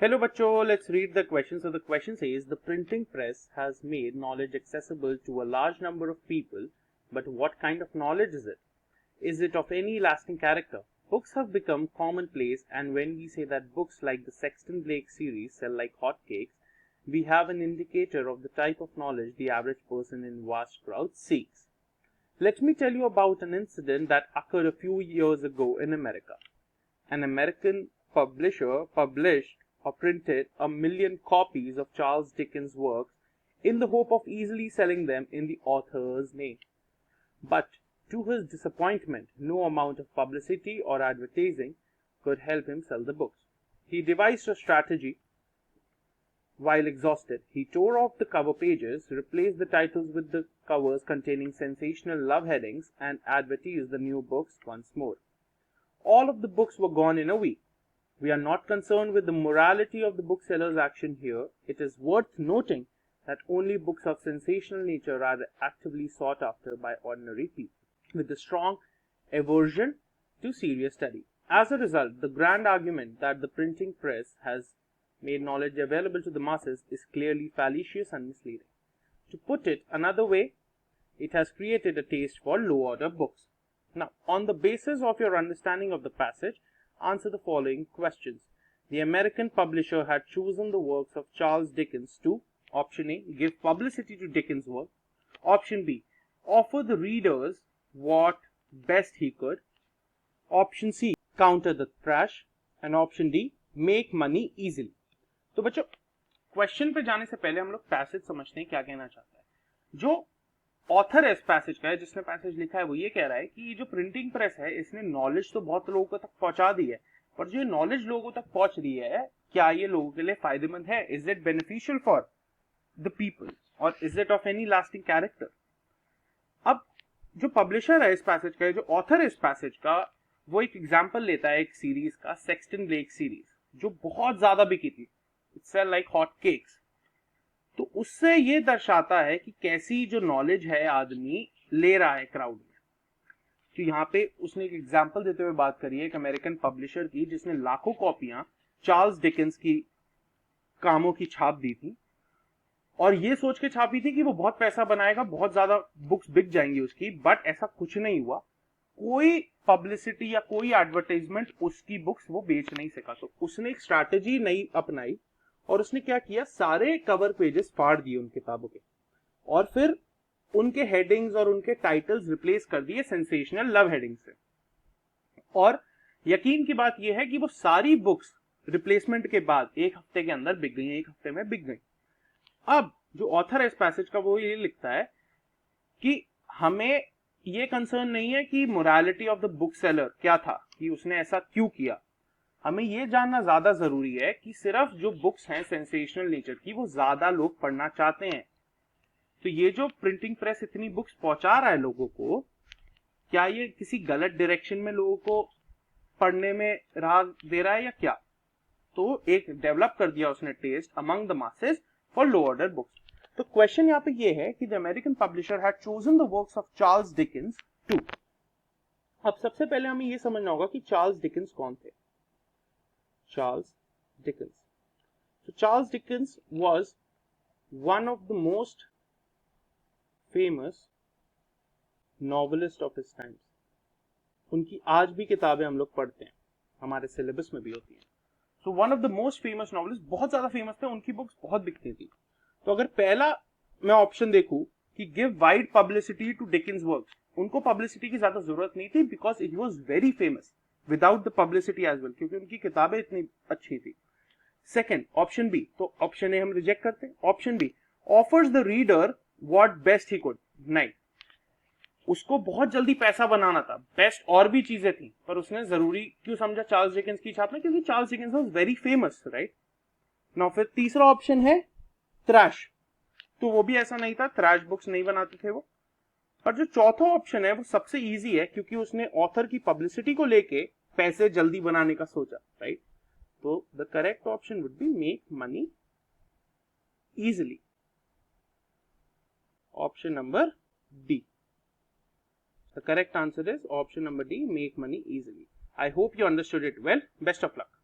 Hello bachcho, let's read the question. So the question says the printing press has made knowledge accessible to a large number of people, but what kind of knowledge is it? Is it of any lasting character? Books have become commonplace, and when we say that books like the Sexton Blake series sell like hotcakes, we have an indicator of the type of knowledge the average person in vast crowds seeks. Let me tell you about an incident that occurred a few years ago in America. An American publisher published or printed 1 million copies of Charles Dickens' works in the hope of easily selling them in the author's name. But to his disappointment, no amount of publicity or advertising could help him sell the books. He devised a strategy. While exhausted, he tore off the cover pages, replaced the titles with the covers containing sensational love headings, and advertised the new books once more. All of the books were gone in a week. We are not concerned with the morality of the bookseller's action here. It is worth noting that only books of sensational nature are actively sought after by ordinary people, with a strong aversion to serious study. As a result, the grand argument that the printing press has made knowledge available to the masses is clearly fallacious and misleading. To put it another way, it has created a taste for low-order books. Now, on the basis of your understanding of the passage, answer the following questions. The American publisher had chosen the works of Charles Dickens to, option A, give publicity to Dickens' work, option B, offer the readers what best he could, option C, counter the trash, and option D, make money easily. तो बच्चों, question पे जाने से पहले हम लोग passage समझते हैं क्या कहना चाहता है. जो ऑथर है इस पैसेज का है, जिसने पैसेज लिखा है, वो ये कह रहा है कि ये जो प्रिंटिंग प्रेस है इसने नॉलेज तो बहुत लोगों तक पहुंचा दी है, पर जो नॉलेज लोगों तक पहुंच रही है क्या ये लोगों के लिए फायदेमंद है? Is it beneficial for the people और is it of any lasting character? अब जो पब्लिशर है इस पैसेज का, जो ऑथर है इस पैसेज का, वो एक एग्जाम्पल लेता है एक सीरीज का, सेक्सटन ब्लेक सीरीज, जो बहुत ज्यादा बिकी थी. It's like hot cakes. तो उससे ये दर्शाता है कि कैसी जो नॉलेज है आदमी ले रहा है क्राउड में. तो यहाँ पे उसने एक एग्जांपल देते हुए बात करी है एक अमेरिकन पब्लिशर की, जिसने लाखों कॉपियां चार्ल्स डिकेंस की कामों की छाप दी थी, और ये सोच के छापी थी कि वो बहुत पैसा बनाएगा, बहुत ज्यादा बुक्स बिक जाएंगी उसकी. बट ऐसा कुछ नहीं हुआ. कोई पब्लिसिटी या कोई एडवर्टाइजमेंट उसकी बुक्स वो बेच नहीं सका. तो उसने एक स्ट्रैटेजी नई अपनाई और उसने क्या किया, सारे कवर पेजेस फाड़ दिए उन किताबों के, और फिर उनके हेडिंग्स और उनके टाइटल्स रिप्लेस कर दिए सेंसेशनल लव हेडिंग से. और यकीन की बात यह है कि वो सारी बुक्स रिप्लेसमेंट के बाद एक हफ्ते के अंदर बिक गई, एक हफ्ते में बिक गई. अब जो ऑथर है इस पैसेज का, वो ये लिखता है कि हमें ये कंसर्न नहीं है कि morality of the book seller क्या था, कि उसने ऐसा क्यों किया. हमें ये जानना ज्यादा जरूरी है कि सिर्फ जो बुक्स हैं सेंसेशनल नेचर की, वो ज्यादा लोग पढ़ना चाहते हैं. तो ये जो प्रिंटिंग प्रेस इतनी बुक्स पहुंचा रहा है लोगों को, क्या ये किसी गलत डायरेक्शन में लोगों को पढ़ने में राह दे रहा है या क्या? तो एक डेवलप कर दिया उसने taste among the masses for low order books. तो क्वेश्चन यहाँ पे ये है कि the American publisher had chosen the works of Charles Dickens to. अब सबसे पहले हमें ये समझना होगा कि चार्ल्स डिकेंस कौन थे. Charles Dickens. So Charles Dickens was one of the most famous novelist of his times. उनकी आज भी किताबें हम लोग पढ़ते हैं, हमारे सिलेबस में भी होती हैं. So one of the most famous novelists, बहुत ज्यादा फेमस थे, उनकी बुक्स बहुत बिकती थी. तो अगर पहला मैं ऑप्शन देखूं कि give wide publicity to Dickens works, उनको पब्लिसिटी की ज्यादा जरूरत नहीं थी, because he was very famous without the publicity as well, क्योंकि उनकी किताबें इतनी अच्छी थी. Second, option B. तो ऑप्शन ए हम रिजेक्ट करते हैं. Option B, offers the reader what best he could. नहीं, उसको बहुत जल्दी पैसा बनाना था, बेस्ट और भी चीजें थी, पर उसने जरूरी क्यों समझा चार्ल्स डिकेंस की छापना? क्योंकि Charles Dickens was very famous, right. Now फिर तीसरा ऑप्शन है थ्रैश. तो वो भी ऐसा नहीं था, थ्रैश बुक्स नहीं बनाते थे वो. पर जो चौथा ऑप्शन है वो सबसे इजी है, क्योंकि उसने ऑथर की पब्लिसिटी को लेके पैसे जल्दी बनाने का सोचा, राइट. तो the correct option would be make money easily. Option number D. The correct answer is option number D, make money easily. I hope you understood it well. Best of luck.